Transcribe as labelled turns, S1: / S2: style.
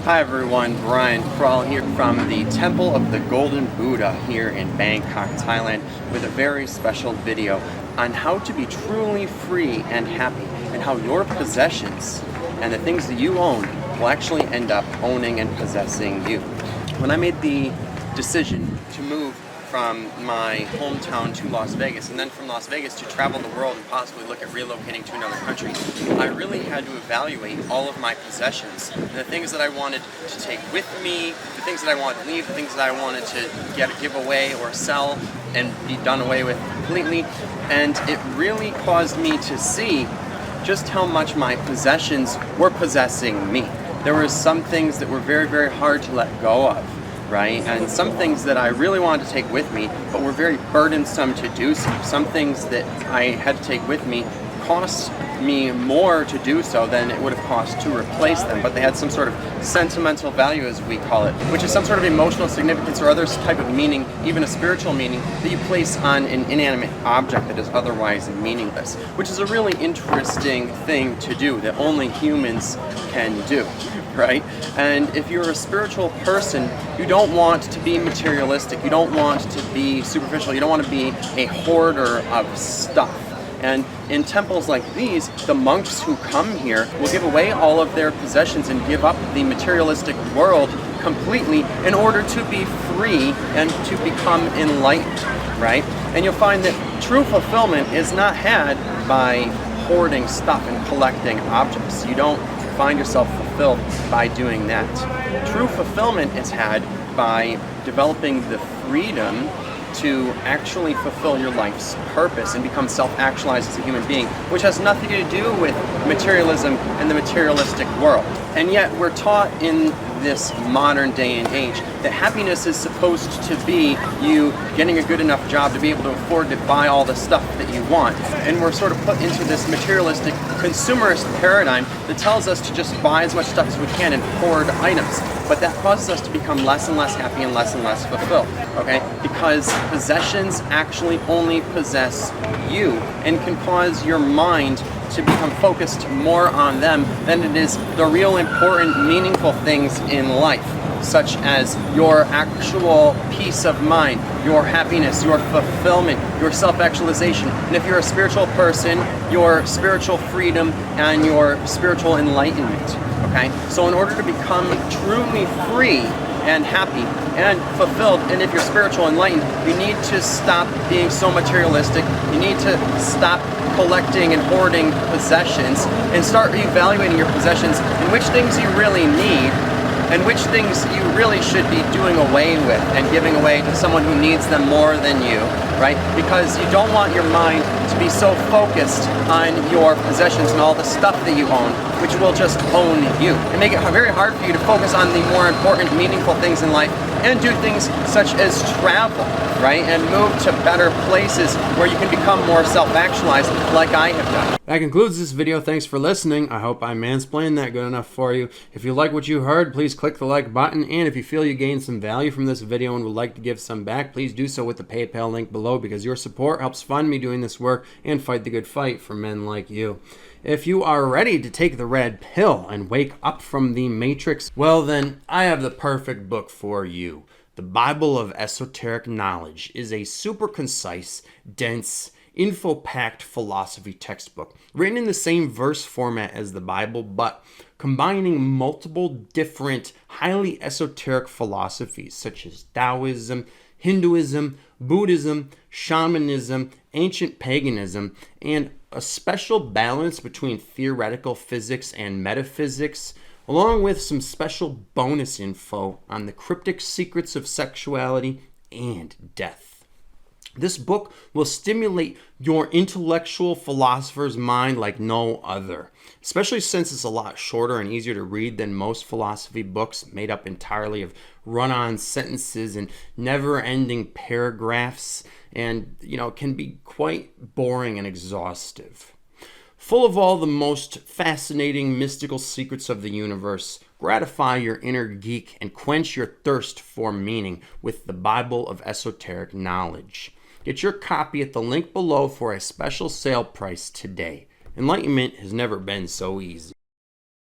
S1: Hi everyone, Brian Krull here from the Temple of the Golden Buddha here in Bangkok, Thailand, with a very special video on how to be truly free and happy, and how your possessions and the things that you own will actually end up owning and possessing you. When I made the decision to move from my hometown to Las Vegas, and then from Las Vegas to travel the world and possibly look at relocating to another country, I really had to evaluate all of my possessions, and the things that I wanted to take with me, the things that I wanted to leave, the things that I wanted to give away or sell and be done away with completely. And it really caused me to see just how much my possessions were possessing me. There were some things that were very, very hard to let go of, right? And some things that I really wanted to take with me, but were very burdensome to do so. Some things that I had to take with me cost me more to do so than it would have cost to replace them, but they had some sort of sentimental value, as we call it, which is some sort of emotional significance or other type of meaning, even a spiritual meaning, that you place on an inanimate object that is otherwise meaningless, which is a really interesting thing to do that only humans can do, right? And if you're a spiritual person, you don't want to be materialistic, you don't want to be superficial, you don't want to be a hoarder of stuff. And in temples like these, the monks who come here will give away all of their possessions and give up the materialistic world completely in order to be free and to become enlightened, right? And you'll find that true fulfillment is not had by hoarding stuff and collecting objects. You don't find yourself fulfilled by doing that. True fulfillment is had by developing the freedom to actually fulfill your life's purpose and become self-actualized as a human being, which has nothing to do with materialism and the materialistic world. And yet we're taught in this modern day and age that happiness is supposed to be you getting a good enough job to be able to afford to buy all the stuff that you want. And we're sort of put into this materialistic consumerist paradigm that tells us to just buy as much stuff as we can and hoard items. But that causes us to become less and less happy and less fulfilled, okay? Because possessions actually only possess you and can cause your mind to become focused more on them than it is the real important, meaningful things in life, such as your actual peace of mind, your happiness, your fulfillment, your self-actualization. And if you're a spiritual person, your spiritual freedom and your spiritual enlightenment, okay? So in order to become truly free and happy and fulfilled, and if you're spiritual enlightened, you need to stop being so materialistic. You need to stop collecting and hoarding possessions and start evaluating your possessions and which things you really need and which things you really should be doing away with and giving away to someone who needs them more than you, right? Because you don't want your mind to be so focused on your possessions and all the stuff that you own, which will just own you and make it very hard for you to focus on the more important, meaningful things in life and do things such as travel, right? And move to better places where you can become more self-actualized like I have done.
S2: That concludes this video. Thanks for listening. I hope I mansplained that good enough for you. If you like what you heard, please click the like button. And if you feel you gained some value from this video and would like to give some back, please do so with the PayPal link below, because your support helps fund me doing this work and fight the good fight for men like you. If you are ready to take the red pill and wake up from the matrix, well then, I have the perfect book for you. The Bible of Esoteric Knowledge is a super concise, dense, info-packed philosophy textbook, written in the same verse format as the Bible, but combining multiple different, highly esoteric philosophies such as Taoism, Hinduism, Buddhism, shamanism, ancient paganism, and a special balance between theoretical physics and metaphysics, along with some special bonus info on the cryptic secrets of sexuality and death. This book will stimulate your intellectual philosopher's mind like no other, especially since it's a lot shorter and easier to read than most philosophy books made up entirely of run-on sentences and never-ending paragraphs, and, can be quite boring and exhaustive. Full of all the most fascinating mystical secrets of the universe, gratify your inner geek and quench your thirst for meaning with the Bible of Esoteric Knowledge. Get your copy at the link below for a special sale price today. Enlightenment has never been so easy.